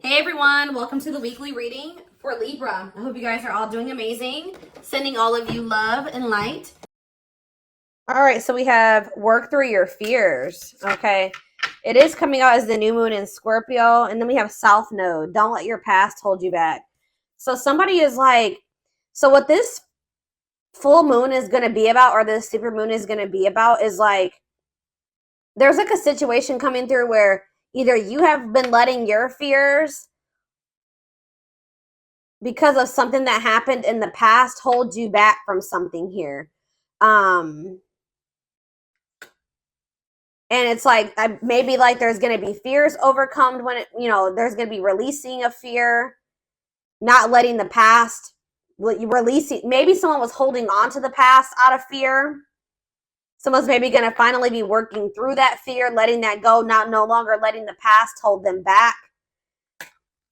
Hey everyone, welcome to the weekly reading for Libra. I hope you guys are all doing amazing. Sending all of you love and light. All right, so we have work through your fears. Okay, it is coming out as the new moon in Scorpio, and then we have South Node. Don't let your past hold you back. So somebody is like, so what this full moon is going to be about, or this super moon is going to be about, is like, there's like a situation coming through where either you have been letting your fears because of something that happened in the past hold you back from something here. And it's like maybe like there's going to be fears overcome when it, there's going to be releasing of fear, not letting the past releasing. Maybe someone was holding on to the past out of fear. Someone's maybe going to finally be working through that fear, letting that go, no longer letting the past hold them back.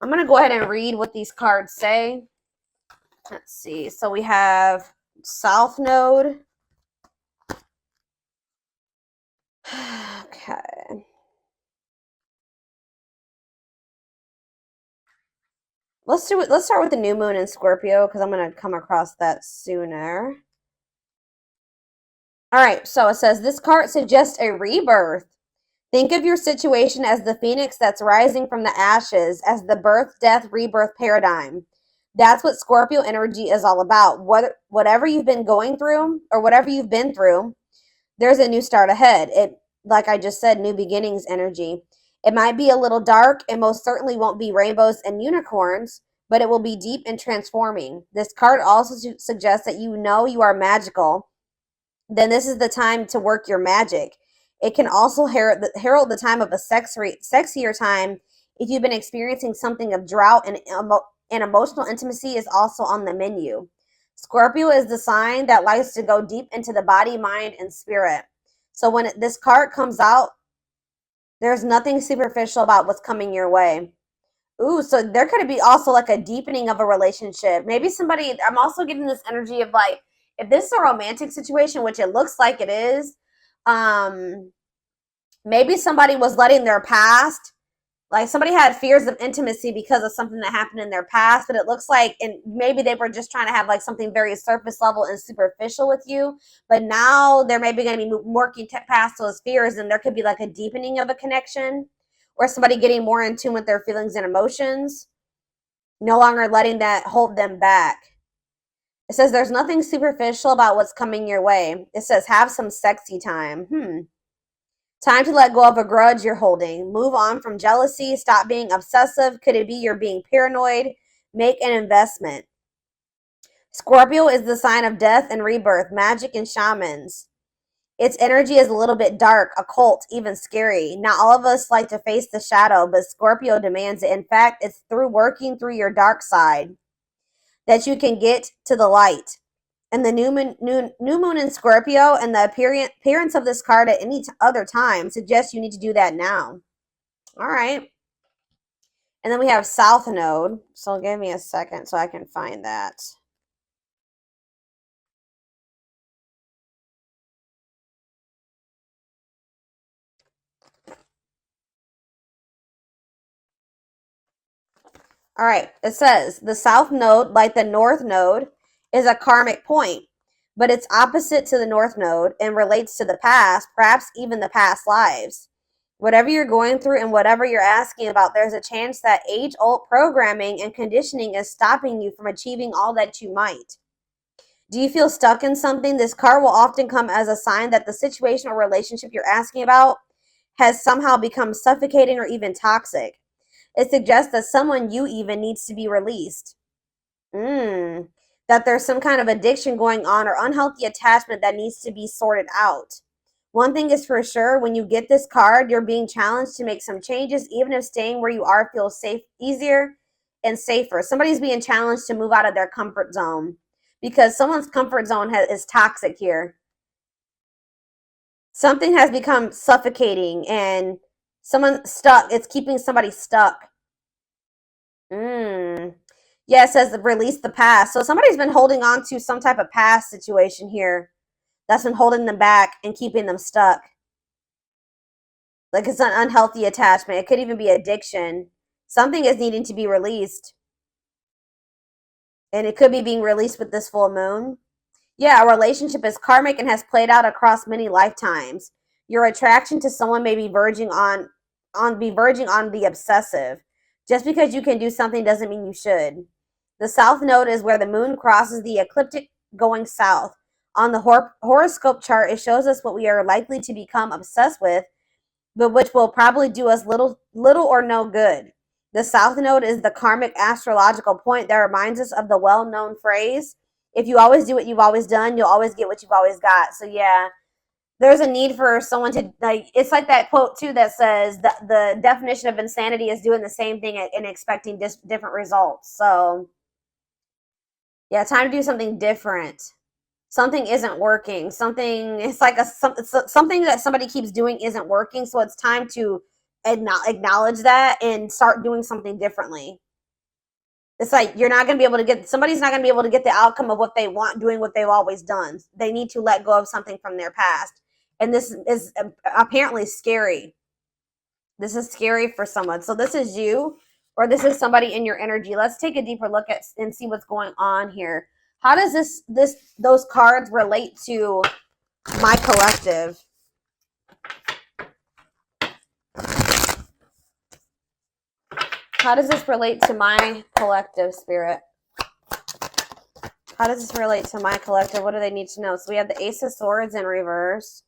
I'm going to go ahead and read what these cards say. Let's see. So we have South Node. Okay. Let's start with the new moon in Scorpio because I'm going to come across that sooner. All right. So it says this card suggests a rebirth. Think of your situation as the phoenix that's rising from the ashes, as the birth, death, rebirth paradigm. That's what Scorpio energy is all about. Whatever you've been going through or whatever you've been through, there's a new start ahead. It, like I just said, new beginnings energy. It might be a little dark and most certainly won't be rainbows and unicorns, but it will be deep and transforming. This card also suggests that you know you are magical. Then this is the time to work your magic. It can also herald the time of a sexier time if you've been experiencing something of drought, and emotional intimacy is also on the menu. Scorpio is the sign that likes to go deep into the body, mind, and spirit. So when this card comes out, there's nothing superficial about what's coming your way. Ooh, so there could be also like a deepening of a relationship. Maybe somebody, I'm also getting this energy of like, if this is a romantic situation, which it looks like it is, maybe somebody was letting their past, like somebody had fears of intimacy because of something that happened in their past, but it looks like, and maybe they were just trying to have like something very surface level and superficial with you, but now they're maybe going to be working past those fears, and there could be like a deepening of a connection, or somebody getting more in tune with their feelings and emotions, no longer letting that hold them back. It says there's nothing superficial about what's coming your way. It says have some sexy time. Time to let go of a grudge you're holding. Move on from jealousy. Stop being obsessive. Could it be you're being paranoid? Make an investment. Scorpio is the sign of death and rebirth, magic and shamans. Its energy is a little bit dark, occult, even scary. Not all of us like to face the shadow, but Scorpio demands it. In fact, it's through working through your dark side that you can get to the light. And the new moon in Scorpio and the appearance of this card at any other time suggests you need to do that now. All right. And then we have South Node. So give me a second so I can find that. All right. It says the South Node, like the North Node, is a karmic point, but it's opposite to the North Node and relates to the past, perhaps even the past lives. Whatever you're going through and whatever you're asking about, there's a chance that age-old programming and conditioning is stopping you from achieving all that you might. Do you feel stuck in something? This card will often come as a sign that the situation or relationship you're asking about has somehow become suffocating or even toxic. It suggests that someone you even needs to be released. That there's some kind of addiction going on or unhealthy attachment that needs to be sorted out. One thing is for sure, when you get this card, you're being challenged to make some changes, even if staying where you are feels safe, easier and safer. Somebody's being challenged to move out of their comfort zone because someone's comfort zone is toxic here. Something has become suffocating and someone stuck. It's keeping somebody stuck. Yeah, it says release the past. So somebody's been holding on to some type of past situation here that's been holding them back and keeping them stuck. Like it's an unhealthy attachment. It could even be addiction. Something is needing to be released. And it could be being released with this full moon. Yeah, a relationship is karmic and has played out across many lifetimes. Your attraction to someone may be verging on the obsessive. Just because you can do something doesn't mean you should. The south node is where the moon crosses the ecliptic going south. On the horoscope chart, it shows us what we are likely to become obsessed with, but which will probably do us little or no good. The south node is the karmic astrological point that reminds us of the well-known phrase, if you always do what you've always done, you'll always get what you've always got. So yeah, there's a need for someone to, like, it's like that quote too that says that the definition of insanity is doing the same thing and expecting different results. So yeah, time to do something different. Something isn't working. Something, it's like something that somebody keeps doing isn't working. So it's time to acknowledge that and start doing something differently. It's like somebody's not going to be able to get the outcome of what they want doing what they've always done. They need to let go of something from their past. And this is apparently scary. This is scary for someone. So this is you, or this is somebody in your energy. Let's take a deeper look at and see what's going on here. How does those cards relate to my collective? How does this relate to my collective, Spirit? How does this relate to my collective? What do they need to know? So we have the Ace of Swords in reverse.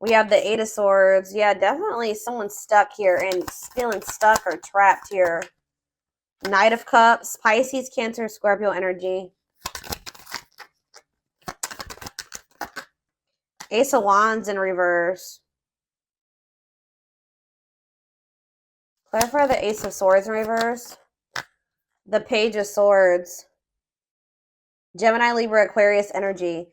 We have the Eight of Swords. Yeah, definitely someone's stuck here and feeling stuck or trapped here. Knight of Cups, Pisces, Cancer, Scorpio energy. Ace of Wands in reverse. Clarify the Ace of Swords in reverse. The Page of Swords. Gemini, Libra, Aquarius energy.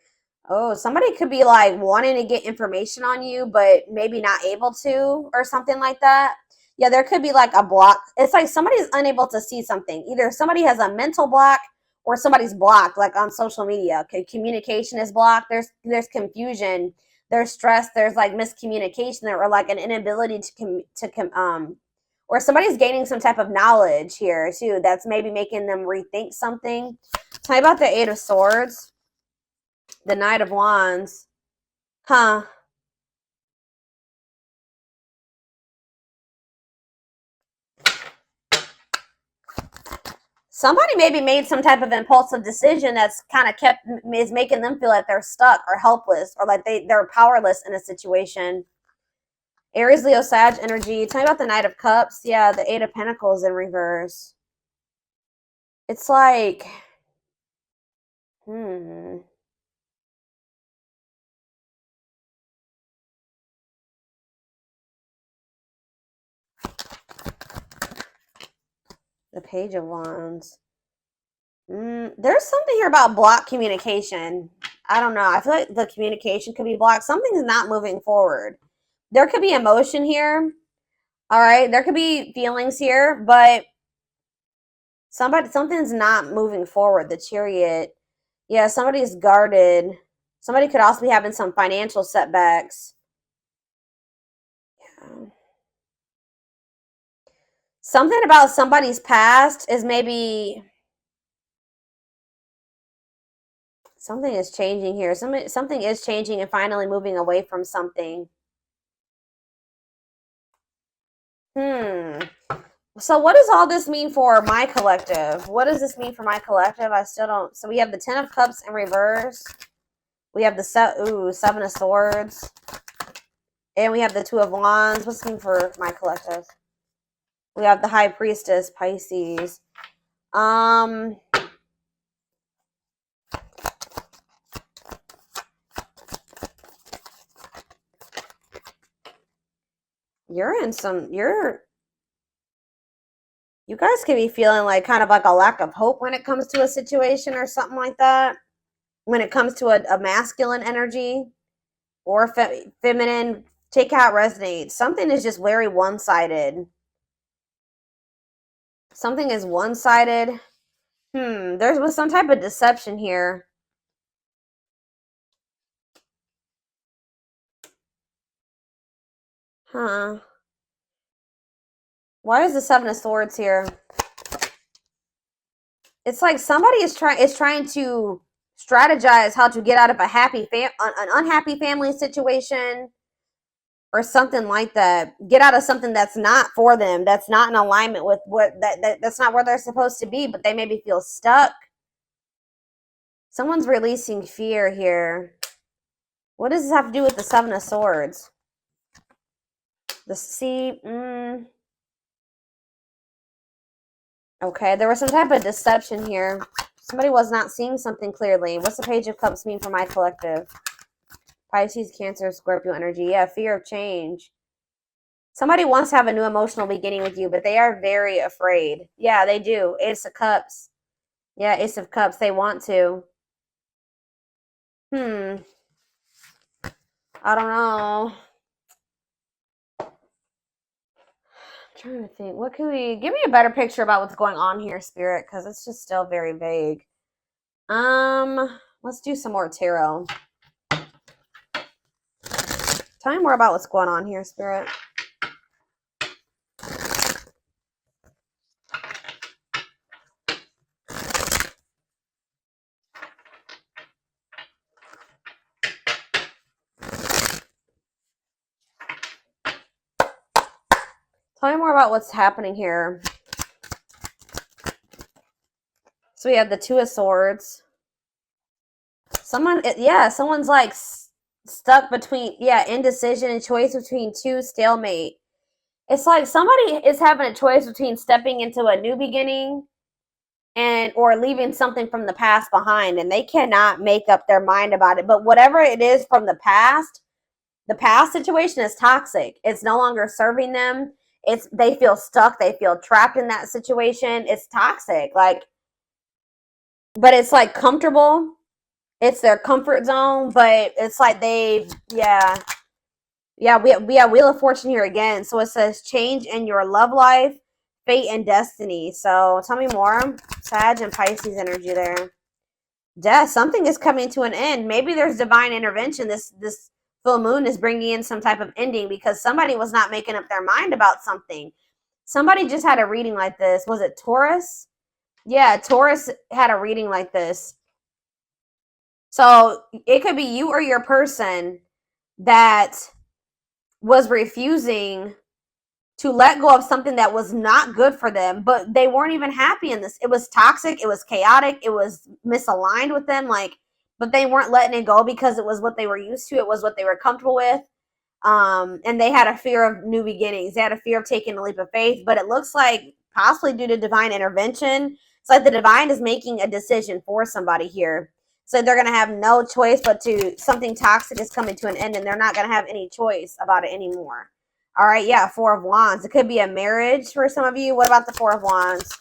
Oh, somebody could be like wanting to get information on you, but maybe not able to, or something like that. Yeah, there could be like a block. It's like somebody's unable to see something. Either somebody has a mental block or somebody's blocked, like on social media. Okay, communication is blocked. There's confusion. There's stress. There's like miscommunication, or like an inability or somebody's gaining some type of knowledge here too. That's maybe making them rethink something. Tell me about the Eight of Swords. The Knight of Wands. Huh. Somebody maybe made some type of impulsive decision that's kind of is making them feel like they're stuck or helpless, or like they're powerless in a situation. Aries, Leo, Sag energy. Tell me about the Knight of Cups. Yeah, the Eight of Pentacles in reverse. It's like, The Page of Wands. There's something here about blocked communication. I don't know. I feel like the communication could be blocked. Something's not moving forward. There could be emotion here. All right. There could be feelings here, but something's not moving forward. The Chariot. Yeah, somebody's guarded. Somebody could also be having some financial setbacks. Yeah. Something about somebody's past is maybe something is changing here. Something is changing and finally moving away from something. So what does all this mean for my collective? What does this mean for my collective? I still don't. So we have the Ten of Cups in reverse. We have the Seven of Swords. And we have the Two of Wands. What's this mean for my collective? We have the High Priestess, Pisces. You guys could be feeling like kind of like a lack of hope when it comes to a situation or something like that. When it comes to a masculine energy or feminine, take how it resonates. Something is just very one-sided. Something is one-sided. There was some type of deception here. Huh. Why is the Seven of Swords here? It's like somebody is trying to strategize how to get out of a an unhappy family situation or something like that. Get out of something that's not for them, that's not in alignment with that's not where they're supposed to be, but they maybe feel stuck. Someone's releasing fear here. What does this have to do with the Seven of Swords? The sea. Okay, there was some type of deception here. Somebody was not seeing something clearly. What's the Page of Cups mean for my collective? Pisces, Cancer, Scorpio energy. Yeah, fear of change. Somebody wants to have a new emotional beginning with you, but they are very afraid. Yeah, they do. Ace of Cups. Yeah, Ace of Cups. They want to. I don't know. I'm trying to think. What can we... Give me a better picture about what's going on here, Spirit, because it's just still very vague. Let's do some more tarot. Tell me more about what's going on here, Spirit. Tell me more about what's happening here. So we have the Two of Swords. Someone's like stuck between, indecision and choice between two, stalemate. It's like somebody is having a choice between stepping into a new beginning or leaving something from the past behind, and they cannot make up their mind about it. But whatever it is from the past situation is toxic. It's no longer serving them. They feel stuck. They feel trapped in that situation. It's toxic. Like, but it's like comfortable. It's their comfort zone, but it's like Wheel of Fortune here again. So it says change in your love life, fate, and destiny. So tell me more. Sag and Pisces energy there. Death. Something is coming to an end. Maybe there's divine intervention. This full moon is bringing in some type of ending because somebody was not making up their mind about something. Somebody just had a reading like this. Was it Taurus? Yeah, Taurus had a reading like this. So it could be you or your person that was refusing to let go of something that was not good for them, but they weren't even happy in this. It was toxic. It was chaotic. It was misaligned with them. But they weren't letting it go because it was what they were used to. It was what they were comfortable with. And they had a fear of new beginnings. They had a fear of taking a leap of faith, but it looks like possibly due to divine intervention. It's like the divine is making a decision for somebody here. So they're going to have no choice but something toxic is coming to an end, and they're not going to have any choice about it anymore. All right, yeah, Four of Wands. It could be a marriage for some of you. What about the Four of Wands?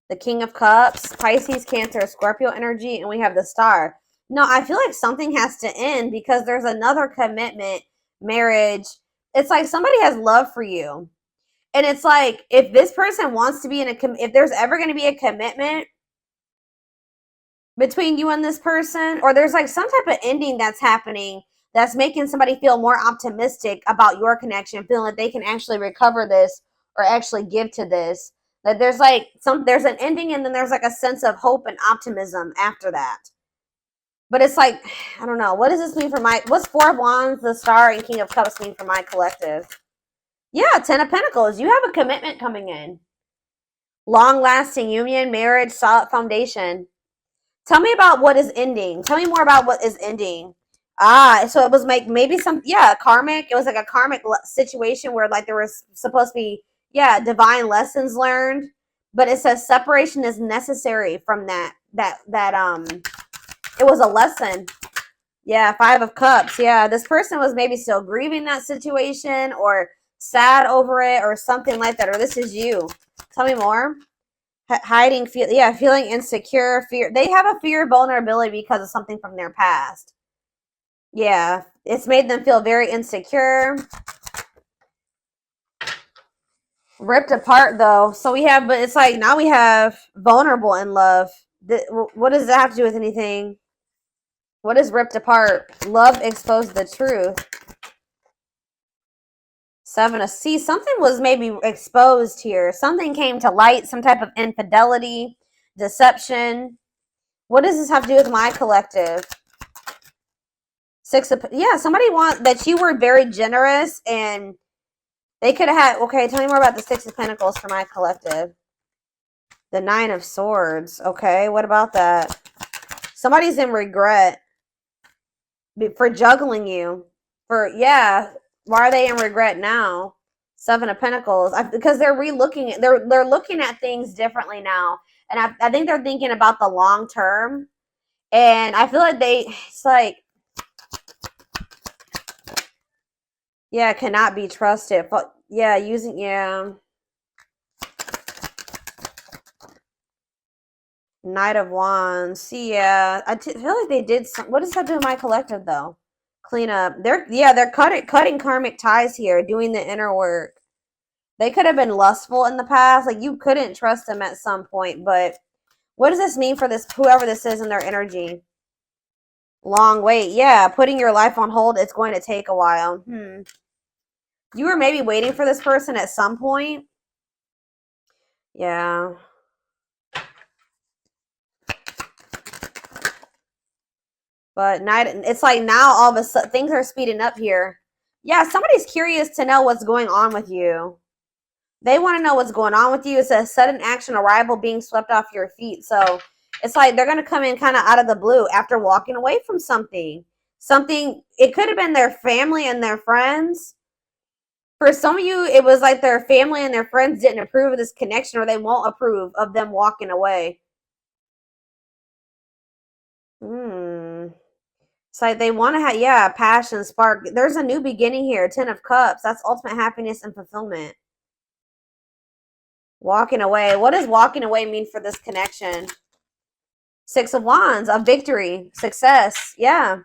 The King of Cups, Pisces, Cancer, Scorpio energy, and we have the Star. No, I feel like something has to end because there's another commitment, marriage. It's like somebody has love for you. And it's like if this person wants to be if there's ever going to be a commitment between you and this person, or there's like some type of ending that's happening that's making somebody feel more optimistic about your connection, feeling like they can actually recover this or actually give to this. That there's an ending, and then there's like a sense of hope and optimism after that. But it's like, I don't know. What does this mean for what's Four of Wands, the Star, and King of Cups mean for my collective? Yeah, Ten of Pentacles. You have a commitment coming in. Long-lasting union, marriage, solid foundation. Tell me about what is ending. Tell me more about what is ending. So it was like maybe karmic. It was like a karmic situation where like there was supposed to be, divine lessons learned. But it says separation is necessary from that. It was a lesson. Yeah, Five of Cups. Yeah, this person was maybe still grieving that situation or sad over it or something like that. Or this is you. Tell me more. Hiding, feeling insecure, fear. They have a fear of vulnerability because of something from their past. Yeah, it's made them feel very insecure. Ripped apart, though. So but it's like now we have vulnerable in love. What does that have to do with anything? What is ripped apart? Love exposed the truth. See, something was maybe exposed here. Something came to light, some type of infidelity, deception. What does this have to do with my collective? Yeah, somebody that you were very generous and they could have had, okay, tell me more about the Six of Pentacles for my collective. The Nine of Swords. Okay, what about that? Somebody's in regret for juggling you. Yeah, why are they in regret now? Seven of Pentacles. Because they're relooking, they're looking at things differently now. And I think they're thinking about the long term. And I feel like it's like, yeah, cannot be trusted. But yeah, yeah. Knight of Wands. See, yeah, feel like they did some. What does that do with my collective though? Clean up. They're cutting karmic ties here, doing the inner work. They could have been lustful in the past. Like you couldn't trust them at some point. But what does this mean for this whoever this is in their energy? Long wait. Yeah, putting your life on hold. It's going to take a while. You were maybe waiting for this person at some point. Yeah. But it's like now all of a sudden things are speeding up here. Yeah, somebody's curious to know what's going on with you. They want to know what's going on with you. It's a sudden action arrival being swept off your feet. So it's like they're going to come in kind of out of the blue after walking away from something. It could have been their family and their friends. For some of you, it was like their family and their friends didn't approve of this connection or they won't approve of them walking away. It's like they want to have, yeah, passion, spark. There's a new beginning here. 10 of Cups. That's ultimate happiness and fulfillment. Walking away. What does walking away mean for this connection? Six of Wands. A victory. Success. Yeah.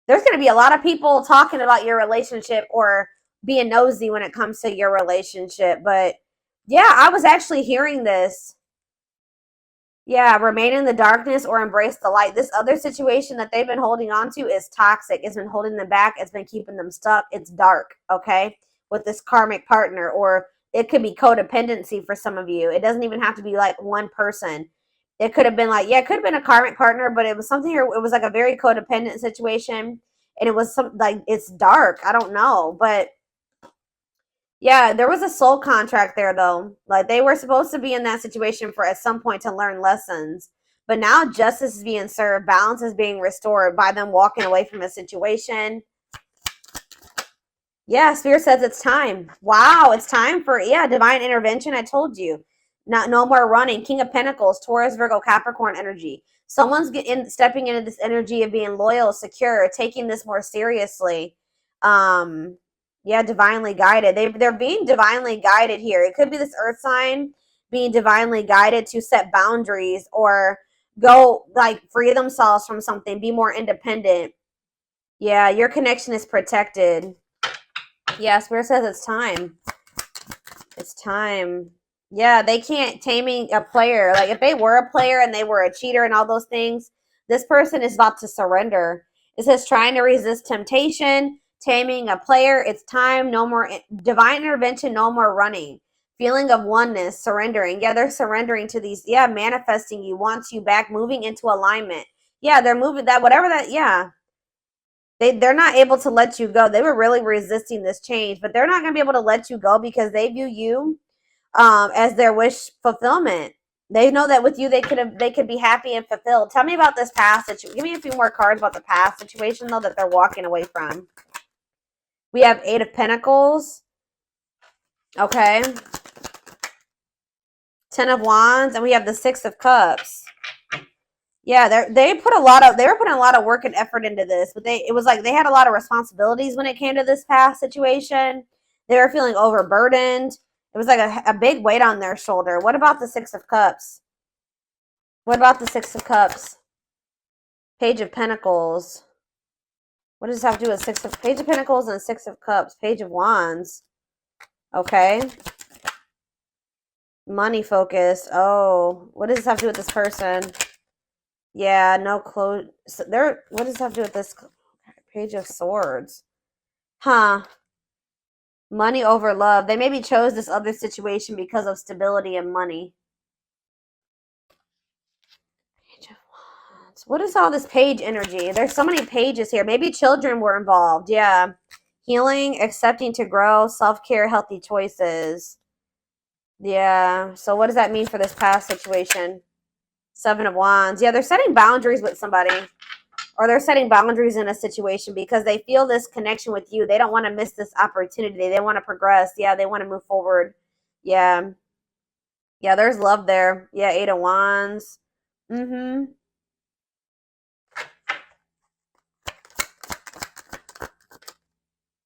There's going to be a lot of people talking about your relationship or being nosy when it comes to your relationship. But yeah, I was actually hearing this. Yeah, remain in the darkness or embrace the light. This other situation that they've been holding on to is toxic. It's been holding them back. It's been keeping them stuck. It's dark, okay? With this karmic partner, or it could be codependency for some of you. It doesn't even have to be like one person. It could have been like, yeah, it could have been a karmic partner, but it was something here. It was like a very codependent situation. And it was like, it's dark. I don't know. But yeah, there was a soul contract there though. Like they were supposed to be in that situation for at some point to learn lessons. But now justice is being served, balance is being restored by them walking away from a situation. Yeah, Spirit says it's time. Wow, it's time for divine intervention. I told you. No more running. King of Pentacles, Taurus, Virgo, Capricorn energy. Someone's stepping into this energy of being loyal, secure, taking this more seriously. Yeah, divinely guided. They're being divinely guided here. It could be this earth sign being divinely guided to set boundaries or go like free themselves from something, be more independent. Yeah, your connection is protected. Yeah, Spirit says it's time. It's time. Yeah, they can't taming a player. Like if they were a player and they were a cheater and all those things, this person is about to surrender. It says trying to resist temptation, taming a player. It's time. No more divine intervention. No more running. Feeling of oneness, surrendering. Yeah, they're surrendering to these. Yeah, manifesting you, wants you back, moving into alignment. Yeah, they're moving that, whatever that, yeah. They're not able to let you go. They were really resisting this change, but they're not going to be able to let you go because they view you as their wish fulfillment. They know that with you they could be happy and fulfilled. Tell me about this past situation. Give me a few more cards about the past situation though that they're walking away from. We have 8 of Pentacles. Okay. 10 of Wands, and we have the 6 of Cups. Yeah, they were putting a lot of work and effort into this, but it was like they had a lot of responsibilities when it came to this past situation. They were feeling overburdened. It was like a big weight on their shoulder. What about the 6 of Cups? What about the 6 of Cups? Page of Pentacles. What does this have to do with Page of Pentacles and 6 of Cups? Page of Wands. Okay. Money focus. Oh, what does this have to do with this person? Yeah, no clue. So what does this have to do with this? Page of Swords. Huh. Money over love. They maybe chose this other situation because of stability and money. Page of Wands. What is all this page energy? There's so many pages here. Maybe children were involved. Yeah. Healing, accepting to grow, self-care, healthy choices. Yeah. So what does that mean for this past situation? Seven of Wands. Yeah, they're setting boundaries with somebody. Or they're setting boundaries in a situation because they feel this connection with you. They don't want to miss this opportunity. They want to progress. Yeah, they want to move forward. Yeah. Yeah, there's love there. Yeah, Eight of Wands. Mm-hmm.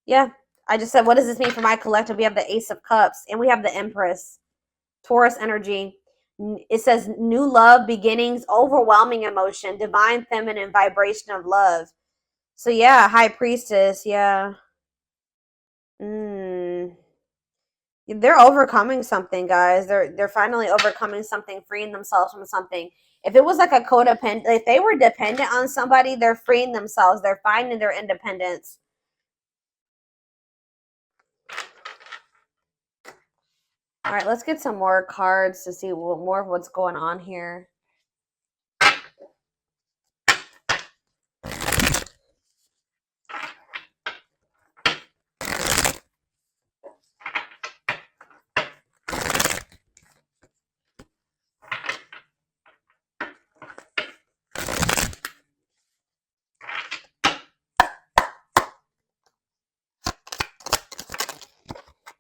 Yeah. I just said, what does this mean for my collective? We have the Ace of Cups and we have the Empress. Taurus energy. It says new love, beginnings, overwhelming emotion, divine feminine vibration of love. So yeah, High Priestess. Yeah. Mm. They're overcoming something, guys. They're finally overcoming something, freeing themselves from something. If it was like a codependent, if they were dependent on somebody, they're freeing themselves. They're finding their independence. All right, let's get some more cards to see more of what's going on here.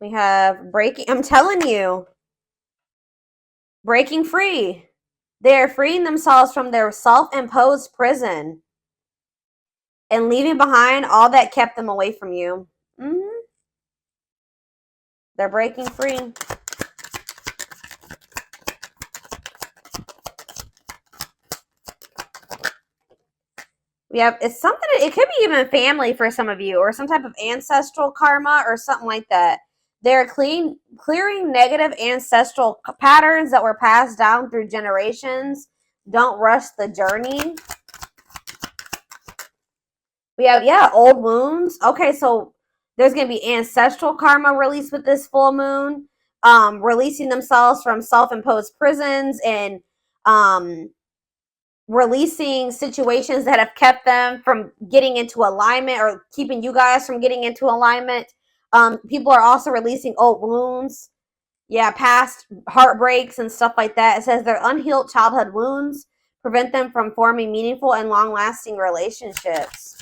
We have breaking. I'm telling you, breaking free. They're freeing themselves from their self-imposed prison and leaving behind all that kept them away from you. Mm-hmm. They're breaking free. We have, it's something, it could be even family for some of you, or some type of ancestral karma or something like that. They're clearing negative ancestral patterns that were passed down through generations. Don't rush the journey. We have, yeah, old wounds. Okay, so there's going to be ancestral karma released with this full moon, releasing themselves from self-imposed prisons and releasing situations that have kept them from getting into alignment or keeping you guys from getting into alignment. People are also releasing old wounds. Yeah, past heartbreaks and stuff like that. It says their unhealed childhood wounds prevent them from forming meaningful and long-lasting relationships.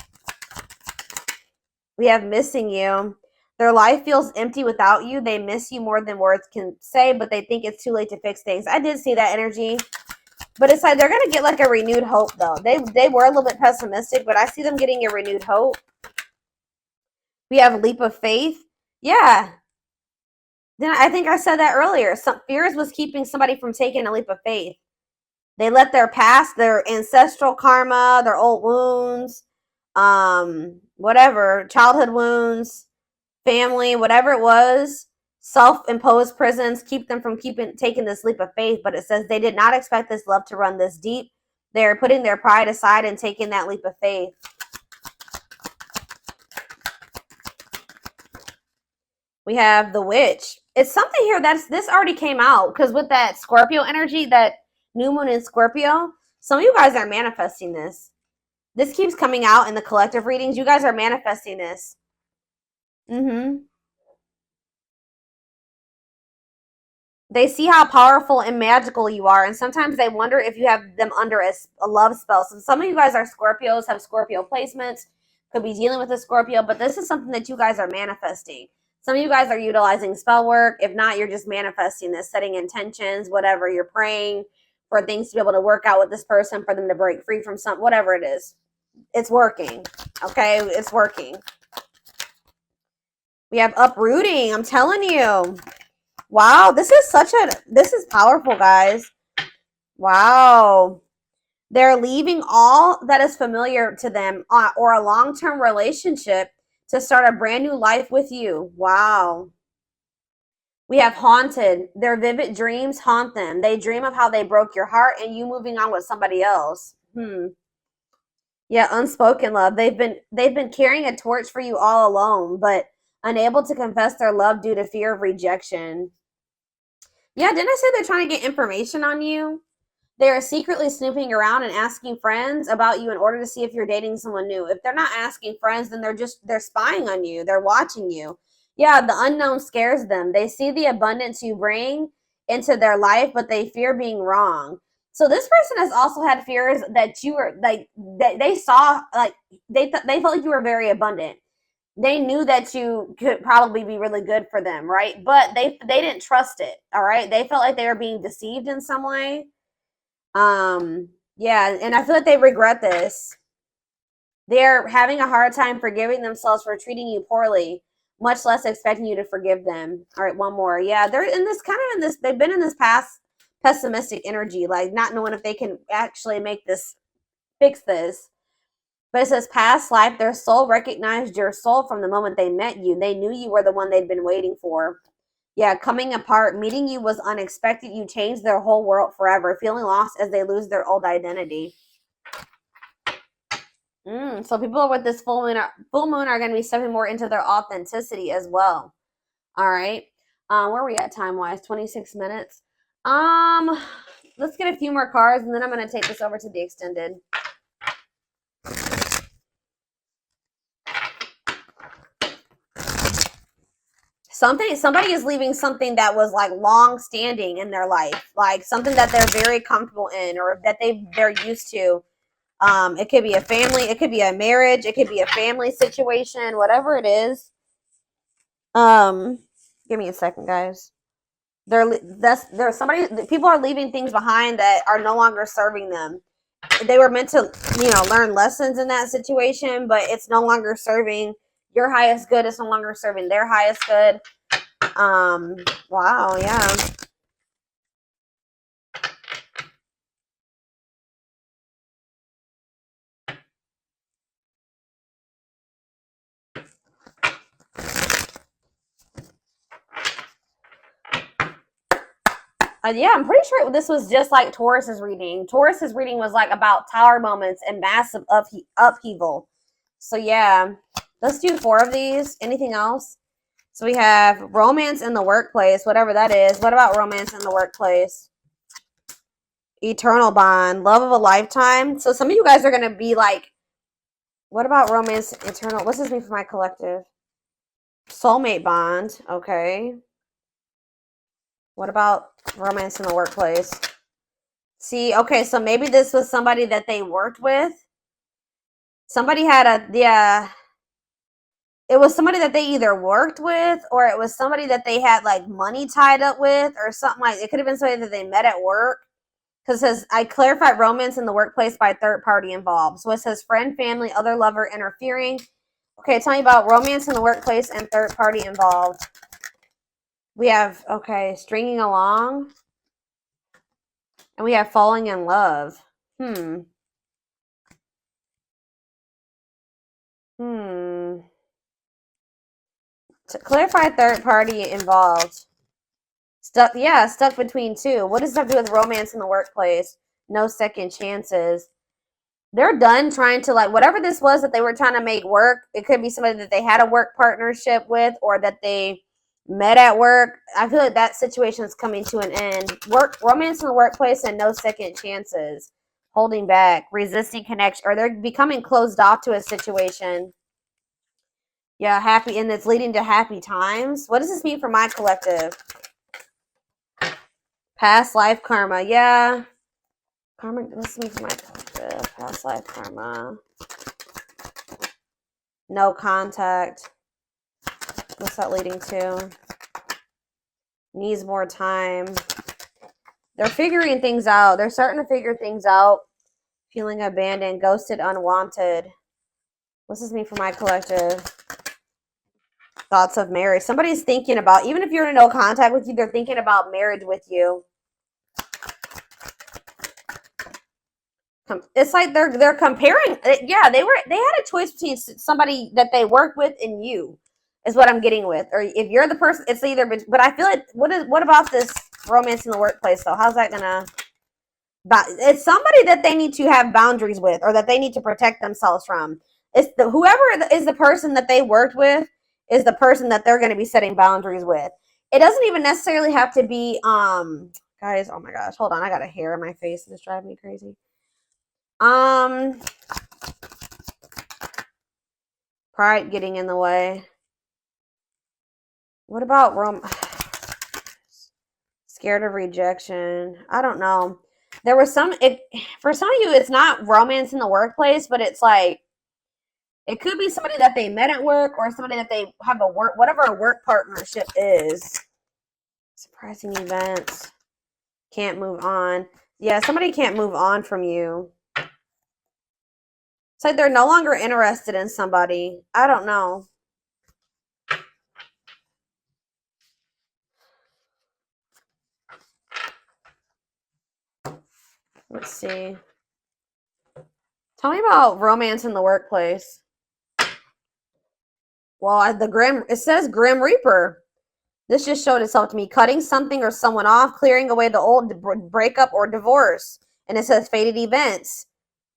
We have missing you. Their life feels empty without you. They miss you more than words can say, but they think it's too late to fix things. I did see that energy. But it's like they're going to get like a renewed hope, though. They were a little bit pessimistic, but I see them getting a renewed hope. We have a leap of faith. Yeah. Then I think I said that earlier. Some fears was keeping somebody from taking a leap of faith. They let their past, their ancestral karma, their old wounds, whatever, childhood wounds, family, whatever it was, self-imposed prisons keep them from taking this leap of faith. But it says they did not expect this love to run this deep. They're putting their pride aside and taking that leap of faith. We have the witch. It's something here this already came out because with that Scorpio energy, that new moon in Scorpio, some of you guys are manifesting this. This keeps coming out in the collective readings. You guys are manifesting this. Mm-hmm. They see how powerful and magical you are, and sometimes they wonder if you have them under a love spell. So some of you guys are Scorpios, have Scorpio placements, could be dealing with a Scorpio, but this is something that you guys are manifesting. Some of you guys are utilizing spell work. If not, you're just manifesting this, setting intentions, whatever. You're praying for things to be able to work out with this person, for them to break free from something, whatever it is. It's working, okay? It's working. We have uprooting. I'm telling you. Wow, this is powerful, guys. Wow. They're leaving all that is familiar to them or a long-term relationship to start a brand new life with you. Wow. We have haunted. Their vivid dreams haunt them. They dream of how they broke your heart and you moving on with somebody else. Yeah, unspoken love. They've been carrying a torch for you all alone, but unable to confess their love due to fear of rejection. Yeah, didn't I say they're trying to get information on you? They are secretly snooping around and asking friends about you in order to see if you're dating someone new. If they're not asking friends, then they're spying on you. They're watching you. Yeah, the unknown scares them. They see the abundance you bring into their life, but they fear being wrong. So this person has also had fears that you were like they saw like they felt like you were very abundant. They knew that you could probably be really good for them, right? But they didn't trust it. All right, they felt like they were being deceived in some way. Yeah, and I feel like they regret this. They're having a hard time forgiving themselves for treating you poorly, much less expecting you to forgive them. All right, one more. Yeah, they're in this kind of in this, they've been in this past pessimistic energy, like not knowing if they can actually make this, fix this. But it says past life, their soul recognized your soul from the moment they met you. They knew you were the one they'd been waiting for. Yeah, coming apart, meeting you was unexpected. You changed their whole world forever, feeling lost as they lose their old identity. So people with this full moon are going to be stepping more into their authenticity as well. All right. Where are we at time-wise? 26 minutes. Let's get a few more cards, and then I'm going to take this over to the extended. Somebody is leaving something that was like long standing in their life, like something that they're very comfortable in or that they're used to. It could be a family, it could be a marriage, it could be a family situation, whatever it is. Give me a second, guys. People are leaving things behind that are no longer serving them. They were meant to, learn lessons in that situation, but it's no longer serving your highest good. It's no longer serving their highest good. Wow, yeah. Yeah, I'm pretty sure this was just like Taurus's reading. Taurus's reading was like about tower moments and massive upheaval. So yeah, let's do 4 of these. Anything else? So we have romance in the workplace, whatever that is. What about romance in the workplace? Eternal bond, love of a lifetime. So some of you guys are going to be like, what about romance, eternal? What's this mean for my collective? Soulmate bond. Okay. What about romance in the workplace? See, okay, so maybe this was somebody that they worked with. Somebody had it was somebody that they either worked with or it was somebody that they had like money tied up with or something like it could have been somebody that they met at work. Because it says, I clarified romance in the workplace by third party involved. So it says friend, family, other lover interfering. Okay, tell me about romance in the workplace and third party involved. We have, okay, stringing along. And we have falling in love. To clarify third party involved. Stuck between two. What does that have to do with romance in the workplace? No second chances. They're done trying to, like, whatever this was that they were trying to make work. It could be somebody that they had a work partnership with or that they met at work. I feel like that situation is coming to an end. Romance in the workplace and no second chances. Holding back, resisting connection, or they're becoming closed off to a situation. Yeah, happy, and it's leading to happy times. What does this mean for my collective? Past life karma. Yeah. Karma, what's me for my collective? Past life karma. No contact. What's that leading to? Needs more time. They're figuring things out. They're starting to figure things out. Feeling abandoned, ghosted, unwanted. What's this mean for my collective? Thoughts of marriage. Somebody's thinking about, even if you're in no contact with you, they're thinking about marriage with you. It's like they're comparing. Yeah, they had a choice between somebody that they work with and you, is what I'm getting with. Or if you're the person, it's either. But I feel like what about this romance in the workplace though? How's that gonna? It's somebody that they need to have boundaries with, or that they need to protect themselves from. It's whoever is the person that they worked with is the person that they're going to be setting boundaries with. It doesn't even necessarily have to be, guys, oh my gosh, hold on. I got a hair in my face and it's driving me crazy. Pride getting in the way. What about scared of rejection? I don't know. There was for some of you, it's not romance in the workplace, but it's like, it could be somebody that they met at work or somebody that they have whatever a work partnership is. Surprising events. Can't move on. Yeah, somebody can't move on from you. It's like they're no longer interested in somebody. I don't know. Let's see. Tell me about romance in the workplace. Well, it says Grim Reaper. This just showed itself to me. Cutting something or someone off, clearing away the old, breakup or divorce. And it says fated events.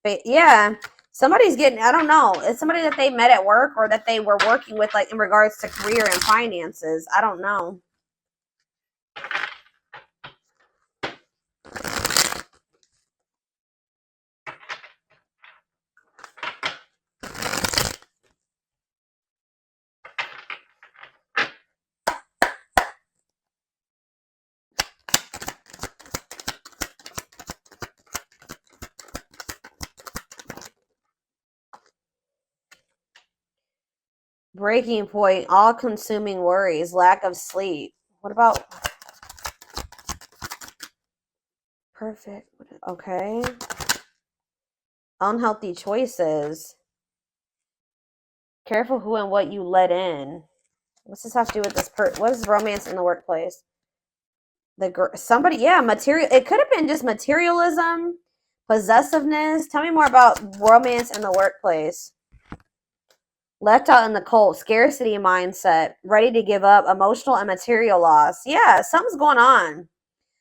Yeah. Somebody's getting, I don't know. It's somebody that they met at work or that they were working with, like in regards to career and finances. I don't know. Breaking point, all-consuming worries, lack of sleep. What about perfect? Okay. Unhealthy choices. Careful who and what you let in. What's this have to do with this what is romance in the workplace? Somebody, yeah, material. It could have been just materialism, possessiveness. Tell me more about romance in the workplace. Left out in the cold, scarcity mindset, ready to give up, emotional and material loss. Yeah, something's going on.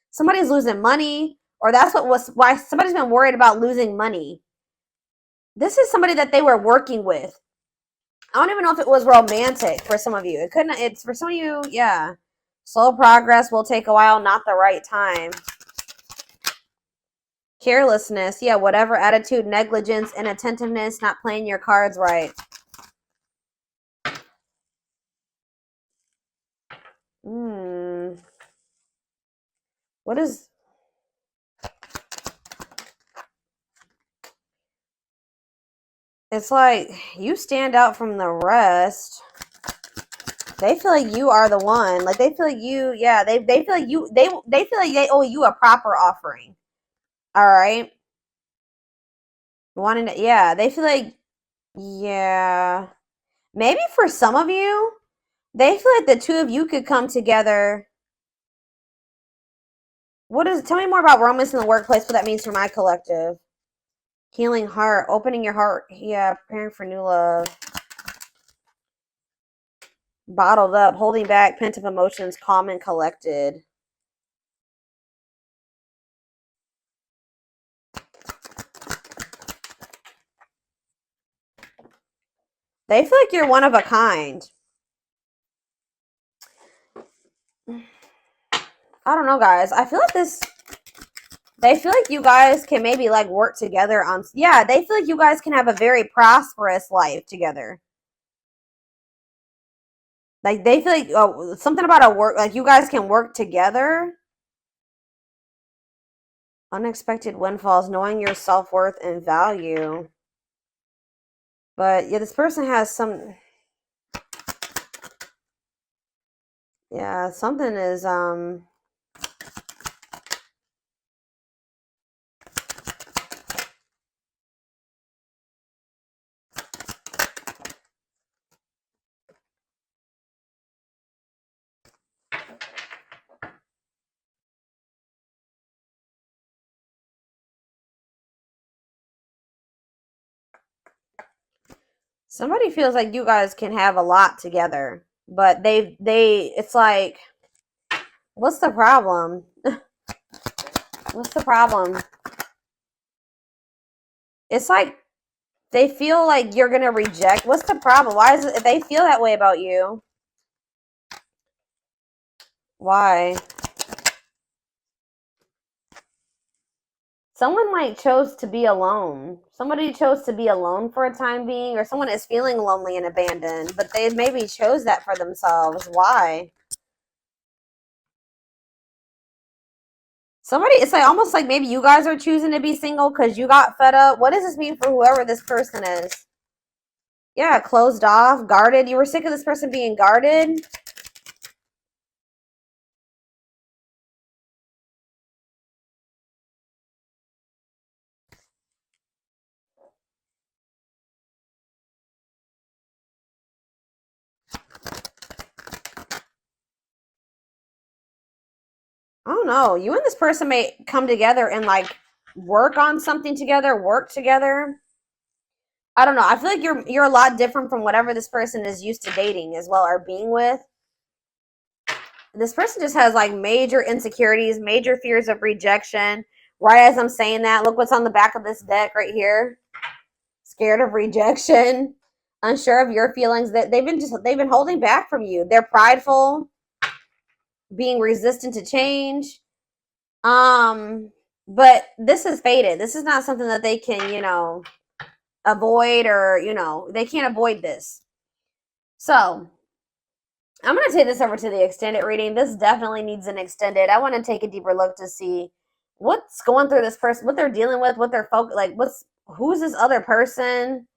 Somebody's losing money, or that's why somebody's been worried about losing money. This is somebody that they were working with. I don't even know if it was romantic for some of you. It couldn't. It's for some of you, yeah. Slow progress will take a while, not the right time. Carelessness, yeah, whatever attitude, negligence, inattentiveness, not playing your cards right. What is... It's like you stand out from the rest. They feel like you are the one. Like they feel like you, yeah, they feel like you, they feel like they owe you a proper offering. All right. Wanting to, yeah, they feel like, yeah. Maybe for some of you, they feel like the two of you could come together. Tell me more about romance in the workplace, what that means for my collective. Healing heart, opening your heart. Yeah, preparing for new love. Bottled up, holding back, pent up emotions, calm and collected. They feel like you're one of a kind. I don't know, guys. I feel like they feel like you guys can maybe like work together on, yeah, they feel like you guys can have a very prosperous life together. Like they feel like something about a work, like you guys can work together. Unexpected windfalls, knowing your self-worth and value. But yeah, this person has some, yeah, something is somebody feels like you guys can have a lot together, but it's like, what's the problem? What's the problem? It's like They feel like you're going to reject. What's the problem? Why is it they feel that way about you? Why? Someone like chose to be alone. Somebody chose to be alone for a time being, or someone is feeling lonely and abandoned, but they maybe chose that for themselves. Why? Somebody, it's like almost like maybe you guys are choosing to be single because you got fed up. What does this mean for whoever this person is? Yeah, closed off, guarded. You were sick of this person being guarded. I don't know. You and this person may come together and like work on something together, work together. I don't know. I feel like you're a lot different from whatever this person is used to dating as well or being with. This person just has like major insecurities, major fears of rejection. Right as I'm saying that, look what's on the back of this deck right here. Scared of rejection, unsure of your feelings. That they've been holding back from you. They're prideful, being resistant to change. But this is faded. This is not something that they can, avoid, or they can't avoid this. So I'm going to take this over to the extended reading. This definitely needs an extended. I want to take a deeper look to see what's going through this person, what they're dealing with, what they're who's this other person.